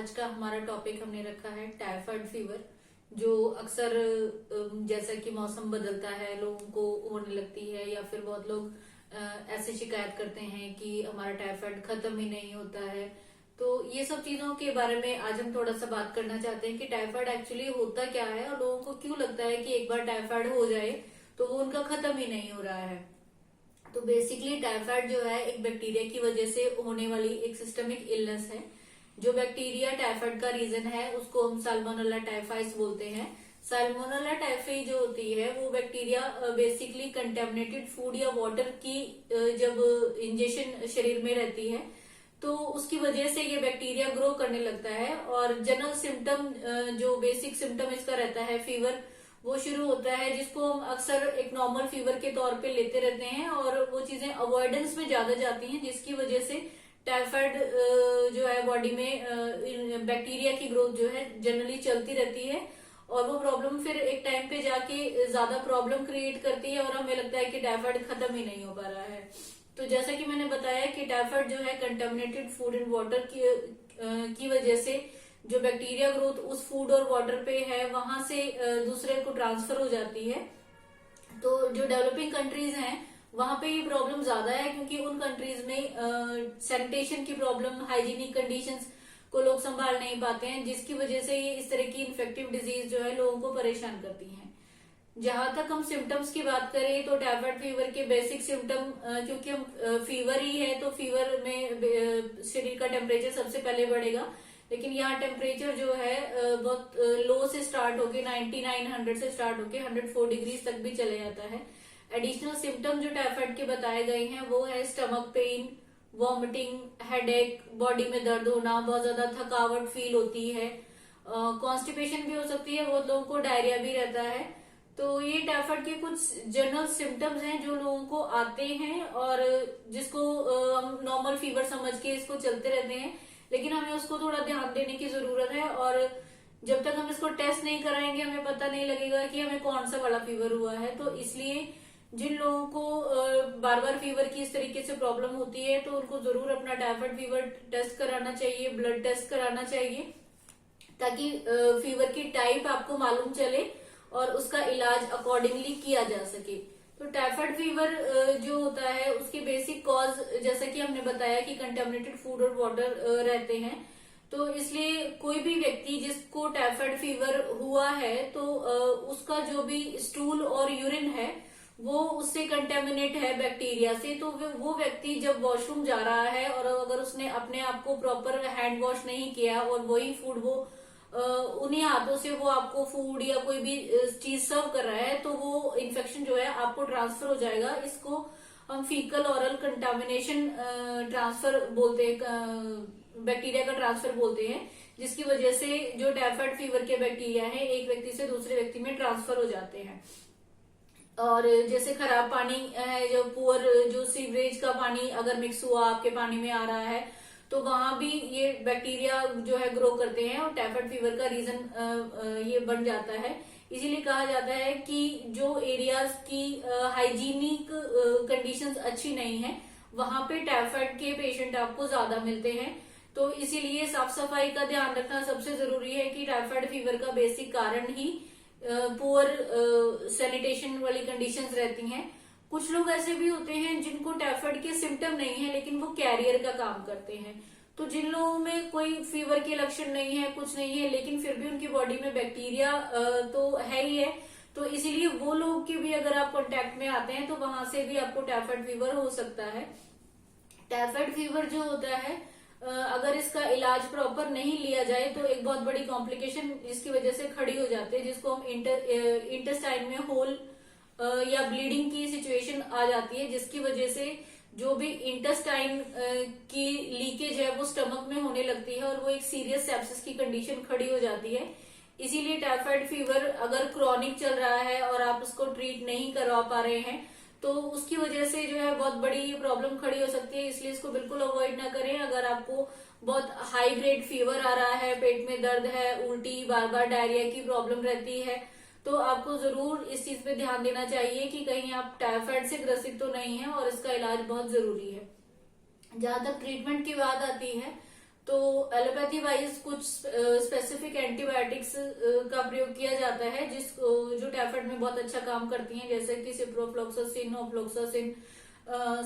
आज का हमारा टॉपिक हमने रखा है टाइफाइड फीवर, जो अक्सर जैसा कि मौसम बदलता है लोगों को होने लगती है, या फिर बहुत लोग ऐसे शिकायत करते हैं कि हमारा टाइफाइड खत्म ही नहीं होता है। तो ये सब चीजों के बारे में आज हम थोड़ा सा बात करना चाहते हैं कि टाइफाइड एक्चुअली होता क्या है और लोगों को क्यों लगता है कि एक बार टाइफाइड हो जाए तो वो उनका खत्म ही नहीं हो रहा है। तो बेसिकली टाइफाइड जो है एक बैक्टीरिया की वजह से होने वाली एक सिस्टमिक इलनेस है। जो बैक्टीरिया टाइफाइड का रीजन है उसको हम साल्मोनेला टाइफाइस बोलते हैं। साल्मोनेला टाइफाई जो होती है वो बैक्टीरिया बेसिकली कंटेमिनेटेड फूड या वाटर की जब इंजेक्शन शरीर में रहती है तो उसकी वजह से ये बैक्टीरिया ग्रो करने लगता है। और जनरल सिम्टम जो बेसिक सिम्टम इसका रहता है फीवर, वो शुरू होता है जिसको हम अक्सर एक नॉर्मल फीवर के तौर पे लेते रहते हैं और वो चीजें अवॉइडेंस में ज्यादा जाती हैं, जिसकी वजह से टाइफाइड जो है बॉडी में बैक्टीरिया की ग्रोथ जो है जनरली चलती रहती है और वो प्रॉब्लम फिर एक टाइम पे जाके ज्यादा प्रॉब्लम क्रिएट करती है और हमें लगता है कि टाइफाइड खत्म ही नहीं हो पा रहा है। तो जैसा कि मैंने बताया कि टाइफाइड जो है कंटेमिनेटेड फूड एंड वाटर की वजह से जो बैक्टीरिया ग्रोथ उस फूड और वाटर पे है वहां से दूसरे को ट्रांसफर हो जाती है। तो जो डेवलपिंग कंट्रीज हैं वहां पे ये प्रॉब्लम ज्यादा है, क्योंकि उन कंट्रीज में सैनिटेशन की प्रॉब्लम, हाइजीनिक कंडीशंस को लोग संभाल नहीं पाते हैं, जिसकी वजह से ये इस तरह की इन्फेक्टिव डिजीज जो है लोगों को परेशान करती हैं। जहां तक हम सिम्टम्स की बात करें तो टाइफाइड फीवर के बेसिक सिम्टम, क्योंकि हम फीवर ही है तो फीवर में शरीर का टेम्परेचर सबसे पहले बढ़ेगा, लेकिन यहाँ टेम्परेचर जो है बहुत लो से स्टार्ट होके 9900 से स्टार्ट होके 104 डिग्री तक भी चले जाता है। एडिशनल सिम्टम जो टाइफाइड के बताए गए हैं वो है stomach pain, vomiting, headache, body में दर्द होना, बहुत ज्यादा थकावट फील होती है, कॉन्स्टिपेशन भी हो सकती है, बहुत लोगों को डायरिया भी रहता है। तो ये टाइफाइड के कुछ जनरल सिम्टम्स हैं जो लोगों को आते हैं और जिसको हम नॉर्मल फीवर समझ के इसको चलते रहते हैं, लेकिन हमें उसको थोड़ा ध्यान देने की जरूरत है। और जब तक हम इसको टेस्ट नहीं कराएंगे हमें पता नहीं लगेगा कि हमें कौन सा वाला फीवर हुआ है। तो इसलिए जिन लोगों को बार बार फीवर की इस तरीके से प्रॉब्लम होती है तो उनको जरूर अपना टाइफाइड फीवर टेस्ट कराना चाहिए, ब्लड टेस्ट कराना चाहिए, ताकि फीवर की टाइप आपको मालूम चले और उसका इलाज अकॉर्डिंगली किया जा सके। तो टाइफाइड फीवर जो होता है उसके बेसिक कॉज, जैसा कि हमने बताया कि कंटेमिनेटेड फूड और वाटर रहते हैं, तो इसलिए कोई भी व्यक्ति जिसको टाइफाइड फीवर हुआ है तो उसका जो भी स्टूल और यूरिन है वो उससे कंटेमिनेट है बैक्टीरिया से। तो वो व्यक्ति जब वॉशरूम जा रहा है और अगर उसने अपने आप को प्रॉपर हैंड वॉश नहीं किया और वही फूड वो उन्हीं हाथों से वो आपको फूड या कोई भी चीज सर्व कर रहा है तो वो इन्फेक्शन जो है आपको ट्रांसफर हो जाएगा। इसको हम फीकल ऑरल कंटामिनेशन ट्रांसफर बोलते हैं, बैक्टीरिया का ट्रांसफर बोलते हैं, जिसकी वजह से जो टाइफाइड फीवर के बैक्टीरिया है एक व्यक्ति से दूसरे व्यक्ति में ट्रांसफर हो जाते हैं। और जैसे खराब पानी है, जो पुअर जो सीवरेज का पानी अगर मिक्स हुआ आपके पानी में आ रहा है तो वहां भी ये बैक्टीरिया जो है ग्रो करते हैं और टाइफाइड फीवर का रीजन ये बन जाता है। इसीलिए कहा जाता है कि जो एरियाज की हाइजीनिक कंडीशंस अच्छी नहीं है वहां पे टाइफाइड के पेशेंट आपको ज्यादा मिलते हैं। तो इसीलिए साफ सफाई का ध्यान रखना सबसे जरूरी है कि टाइफाइड फीवर का बेसिक कारण ही पुअर सैनिटेशन वाली कंडीशंस रहती हैं। कुछ लोग ऐसे भी होते हैं जिनको टाइफाइड के सिम्टम नहीं है लेकिन वो कैरियर का काम करते हैं। तो जिन लोगों में कोई फीवर के लक्षण नहीं है, कुछ नहीं है, लेकिन फिर भी उनकी बॉडी में बैक्टीरिया तो है ही है, तो इसीलिए वो लोग के भी अगर आप कांटेक्ट में आते हैं तो वहां से भी आपको टाइफाइड फीवर हो सकता है। टाइफाइड फीवर जो होता है अगर इसका इलाज प्रॉपर नहीं लिया जाए तो एक बहुत बड़ी कॉम्प्लिकेशन इसकी वजह से खड़ी हो जाती है, जिसको हम इंटेस्टाइन में होल या ब्लीडिंग की सिचुएशन आ जाती है, जिसकी वजह से जो भी इंटेस्टाइन की लीकेज है वो स्टमक में होने लगती है और वो एक सीरियस सेप्सिस की कंडीशन खड़ी हो जाती है। इसीलिए टाइफाइड फीवर अगर क्रॉनिक चल रहा है और आप उसको ट्रीट नहीं करवा पा रहे हैं तो उसकी वजह से जो है बहुत बड़ी प्रॉब्लम खड़ी हो सकती है। इसलिए इसको बिल्कुल अवॉइड ना करें। अगर आपको बहुत हाई ग्रेड फीवर आ रहा है, पेट में दर्द है, उल्टी, बार बार डायरिया की प्रॉब्लम रहती है, तो आपको जरूर इस चीज पे ध्यान देना चाहिए कि कहीं आप टाइफाइड से ग्रसित तो नहीं है और इसका इलाज बहुत जरूरी है। जहां तक ट्रीटमेंट की बात आती है तो एलोपैथी वाइज कुछ स्पेसिफिक एंटीबायोटिक्स का प्रयोग किया जाता है जिसको जो टाइफाइड में बहुत अच्छा काम करती हैं, जैसे कि सिप्रोफ्लॉक्सासिन, ऑफ्लॉक्सासिन,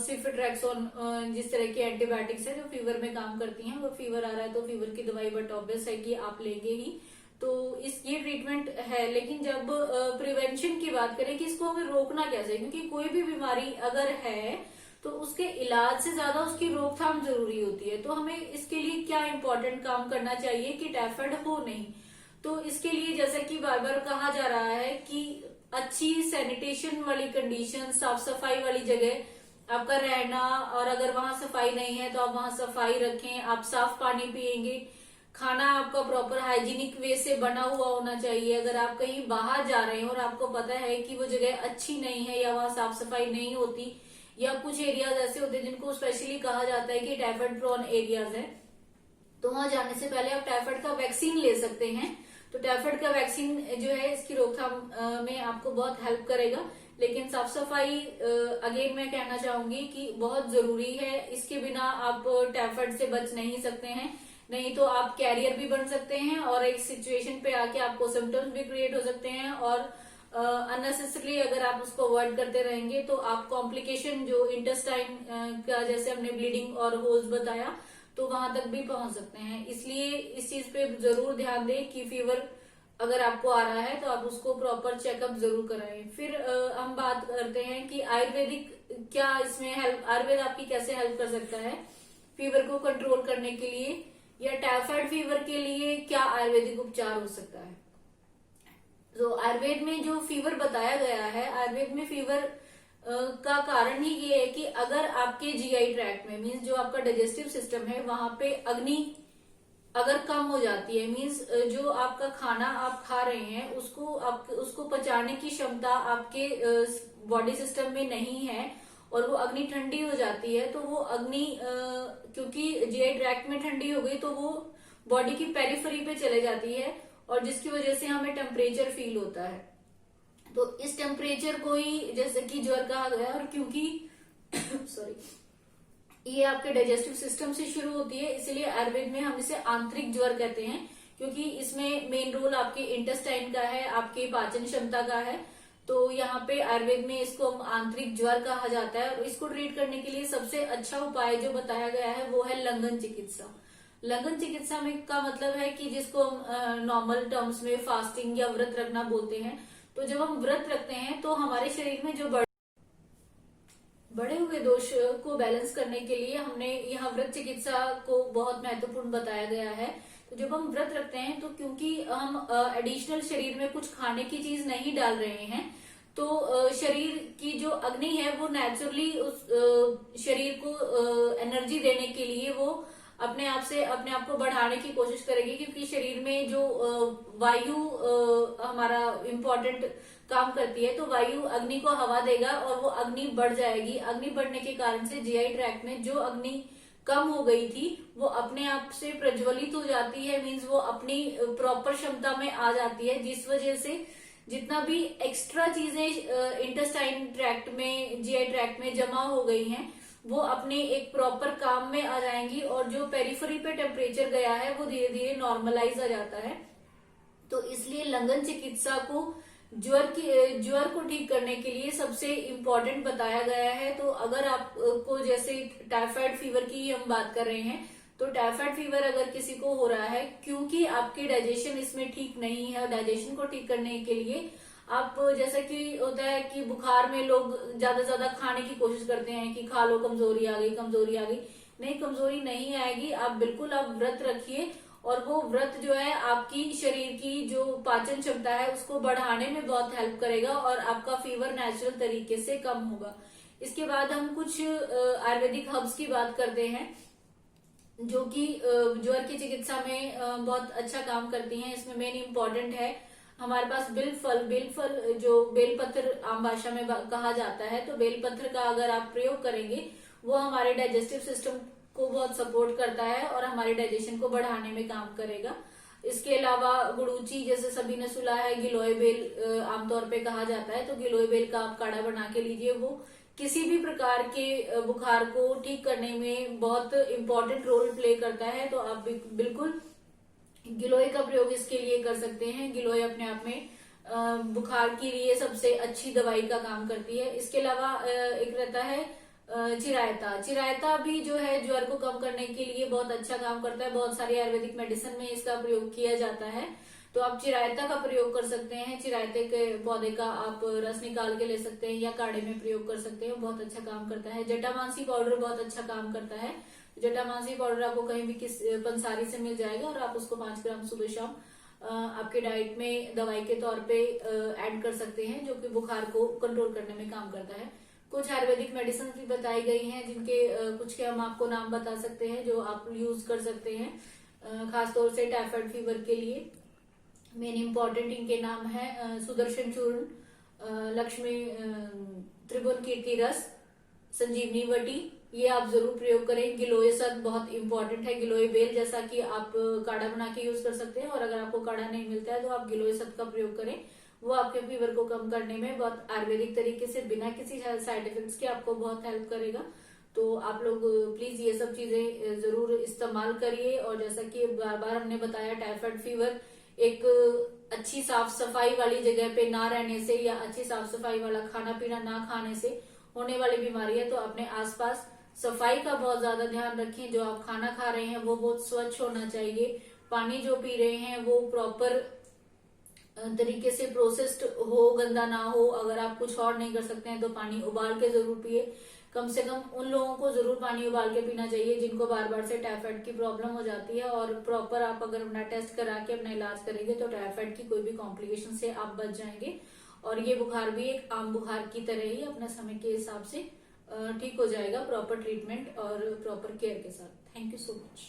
सिफिट्रैक्सोन, जिस तरह की एंटीबायोटिक्स है जो फीवर में काम करती हैं। वो फीवर आ रहा है तो फीवर की दवाई बट ऑब्वियस है कि आप लेंगे ही, तो इस ये ट्रीटमेंट है। लेकिन जब प्रिवेंशन की बात करें कि इसको हमें रोकना कैसे, क्योंकि कोई भी बीमारी अगर है तो उसके इलाज से ज्यादा उसकी रोकथाम जरूरी होती है। तो हमें इसके लिए क्या इंपॉर्टेंट काम करना चाहिए कि टाइफाइड हो नहीं। तो इसके लिए जैसा कि बार बार कहा जा रहा है कि अच्छी सैनिटेशन वाली कंडीशन, साफ सफाई वाली जगह आपका रहना, और अगर वहां सफाई नहीं है तो आप वहां सफाई रखें, आप साफ पानी पिएंगे, खाना आपका प्रॉपर हाइजीनिक वे से बना हुआ होना चाहिए। अगर आप कहीं बाहर जा रहे हैं और आपको पता है कि वो जगह अच्छी नहीं है या वहां साफ सफाई नहीं होती, या कुछ एरियाज ऐसे होते हैं जिनको स्पेशली कहा जाता है कि टाइफाइड प्रोन एरियाज है, तो वहां जाने से पहले आप टाइफाइड का वैक्सीन ले सकते हैं। तो टाइफाइड का वैक्सीन जो है इसकी रोकथाम में आपको बहुत हेल्प करेगा। लेकिन साफ सफाई अगेन मैं कहना चाहूंगी कि बहुत जरूरी है, इसके बिना आप टाइफाइड से बच नहीं सकते हैं। नहीं तो आप कैरियर भी बन सकते हैं और एक सिचुएशन पे आके आपको सिम्टम्स भी क्रिएट हो सकते हैं, और अननेसेसरली अगर आप उसको अवॉइड करते रहेंगे तो आप कॉम्प्लिकेशन जो इंटेस्टाइन का, जैसे हमने ब्लीडिंग और होल्स बताया, तो वहां तक भी पहुंच सकते हैं। इसलिए इस चीज पे जरूर ध्यान दें कि फीवर अगर आपको आ रहा है तो आप उसको प्रॉपर चेकअप जरूर कराएं। फिर हम बात करते हैं कि आयुर्वेदिक क्या इसमें हेल्प, आयुर्वेद आपकी कैसे हेल्प कर सकता है फीवर को कंट्रोल करने के लिए, या टाइफाइड फीवर के लिए क्या आयुर्वेदिक उपचार हो सकता है। तो आयुर्वेद में जो फीवर बताया गया है, आयुर्वेद में फीवर का कारण ही ये है कि अगर आपके जीआई ट्रैक्ट में, मीन्स जो आपका डाइजेस्टिव सिस्टम है, वहां पे अग्नि अगर कम हो जाती है, मीन्स जो आपका खाना आप खा रहे हैं उसको पचाने की क्षमता आपके बॉडी सिस्टम में नहीं है, और वो अग्नि ठंडी हो जाती है, तो वो अग्नि क्योंकि जीआई ट्रैक्ट में ठंडी हो गई तो वो बॉडी की पेरिफेरी पे चले जाती है, और जिसकी वजह से हमें टेम्परेचर फील होता है। तो इस टेम्परेचर को ही जैसे कि ज्वर कहा गया, और क्योंकि सॉरी ये आपके डाइजेस्टिव सिस्टम से शुरू होती है, इसलिए आयुर्वेद में हम इसे आंतरिक ज्वर कहते हैं, क्योंकि इसमें मेन रोल आपके इंटेस्टाइन का है, आपके पाचन क्षमता का है। तो यहाँ पे आयुर्वेद में इसको हम आंतरिक ज्वर कहा जाता है, और इसको ट्रीट करने के लिए सबसे अच्छा उपाय जो बताया गया है वो है लंघन चिकित्सा। लंघन चिकित्सा में का मतलब है कि जिसको हम नॉर्मल टर्म्स में फास्टिंग या व्रत रखना बोलते हैं। तो जब हम व्रत रखते हैं तो हमारे शरीर में जो बढ़े हुए दोष को बैलेंस करने के लिए हमने यहाँ व्रत चिकित्सा को बहुत महत्वपूर्ण बताया गया है। तो जब हम व्रत रखते हैं तो क्योंकि हम एडिशनल शरीर में कुछ खाने की चीज नहीं डाल रहे हैं, तो शरीर की जो अग्नि है वो नेचुरली उस शरीर को एनर्जी देने के लिए वो अपने आप को बढ़ाने की कोशिश करेगी, क्योंकि शरीर में जो वायु हमारा इम्पोर्टेंट काम करती है, तो वायु अग्नि को हवा देगा और वो अग्नि बढ़ जाएगी। अग्नि बढ़ने के कारण से जीआई ट्रैक्ट में जो अग्नि कम हो गई थी वो अपने आप से प्रज्वलित हो जाती है, मीन्स वो अपनी प्रॉपर क्षमता में आ जाती है, जिस वजह से जितना भी एक्स्ट्रा चीजें इंटेस्टाइन ट्रैक्ट में, जीआई ट्रैक्ट में जमा हो गई हैं, वो अपने एक प्रॉपर काम में आ जाएंगी, और जो पेरिफेरी पे टेम्परेचर गया है वो धीरे धीरे नॉर्मलाइज आ जाता है। तो इसलिए लंघन चिकित्सा को ज्वर को ठीक करने के लिए सबसे इम्पोर्टेंट बताया गया है। तो अगर आपको जैसे टाइफाइड फीवर की हम बात कर रहे हैं, तो टाइफाइड फीवर अगर किसी को हो रहा है, क्योंकि आपकी डाइजेशन इसमें ठीक नहीं है, डाइजेशन को ठीक करने के लिए आप, जैसा कि होता है कि बुखार में लोग ज्यादा खाने की कोशिश करते हैं कि खा लो, कमजोरी आ गई, कमजोरी आ गई। नहीं, कमजोरी नहीं आएगी। आप व्रत रखिए, और वो व्रत जो है आपकी शरीर की जो पाचन क्षमता है उसको बढ़ाने में बहुत हेल्प करेगा, और आपका फीवर नेचुरल तरीके से कम होगा। इसके बाद हम कुछ आयुर्वेदिक हर्ब्स की बात करते हैं जो कि ज्वर की चिकित्सा में बहुत अच्छा काम करती हैं। इसमें मेन इम्पोर्टेंट है हमारे पास बेलफल जो बेलपत्र आम भाषा में कहा जाता है। तो बेलपत्र का अगर आप प्रयोग करेंगे वो हमारे डाइजेस्टिव सिस्टम को बहुत सपोर्ट करता है और हमारे डाइजेशन को बढ़ाने में काम करेगा। इसके अलावा गुड़ूची, जैसे सभी ने सुना है गिलोय बेल आमतौर पे कहा जाता है, तो गिलोय बेल का आप काढ़ा बना के लीजिए, वो किसी भी प्रकार के बुखार को ठीक करने में बहुत इंपॉर्टेंट रोल प्ले करता है। तो आप बिल्कुल गिलोय का प्रयोग इसके लिए कर सकते हैं। गिलोय अपने आप में बुखार के लिए सबसे अच्छी दवाई का काम करती है। इसके अलावा एक रहता है चिरायता। चिरायता भी जो है ज्वर को कम करने के लिए बहुत अच्छा काम करता है। बहुत सारी आयुर्वेदिक मेडिसिन में इसका प्रयोग किया जाता है। तो आप चिरायता का प्रयोग कर सकते हैं। चिरायते के पौधे का आप रस निकाल के ले सकते हैं या काढ़े में प्रयोग कर सकते हैं, बहुत अच्छा काम करता है। जटामांसी पाउडर बहुत अच्छा काम करता है। जटामांसी पाउडर आपको कहीं भी किस पंसारी से मिल जाएगा और आप उसको 5 ग्राम सुबह शाम आपके डाइट में दवाई के तौर पे ऐड कर सकते हैं, जो कि बुखार को कंट्रोल करने में काम करता है। कुछ आयुर्वेदिक मेडिसिन भी बताई गई हैं, जिनके कुछ के हम आपको नाम बता सकते हैं जो आप यूज कर सकते हैं खासतौर से टाइफाइड फीवर के लिए। मेन इंपॉर्टेंट इनके नाम है सुदर्शन चूर्ण, लक्ष्मी त्रिभुवन कीर्ति रस, संजीवनी वटी, ये आप जरूर प्रयोग करें। गिलोय सद बहुत इंपॉर्टेंट है। गिलोय बेल जैसा कि आप काढ़ा बना के यूज कर सकते हैं, और अगर आपको काढ़ा नहीं मिलता है तो आप गिलोय सद का प्रयोग करें। वो आपके फीवर को कम करने में बहुत आयुर्वेदिक तरीके से बिना किसी साइड इफेक्ट्स के आपको बहुत हेल्प करेगा। तो आप लोग प्लीज ये सब चीजें जरूर इस्तेमाल करिए। और जैसा कि बार बार हमने बताया, टाइफाइड फीवर एक अच्छी साफ सफाई वाली जगह पे ना रहने से या अच्छी साफ सफाई वाला खाना पीना ना खाने से होने वाली बीमारी है। तो अपने आसपास सफाई का बहुत ज्यादा ध्यान रखें। जो आप खाना खा रहे हैं वो बहुत स्वच्छ होना चाहिए। पानी जो पी रहे हैं वो प्रॉपर तरीके से प्रोसेस्ड हो, गंदा ना हो। अगर आप कुछ और नहीं कर सकते हैं तो पानी उबाल के जरूर पिए। कम से कम उन लोगों को जरूर पानी उबाल के पीना चाहिए जिनको बार बार से टाइफाइड की प्रॉब्लम हो जाती है। और प्रॉपर आप अगर अपना टेस्ट करा के अपना इलाज करेंगे तो टाइफाइड की कोई भी कॉम्प्लिकेशन से आप बच जाएंगे। और ये बुखार भी एक आम बुखार की तरह ही अपने समय के हिसाब से ठीक हो जाएगा, प्रॉपर ट्रीटमेंट और प्रॉपर केयर के साथ। Thank you so much.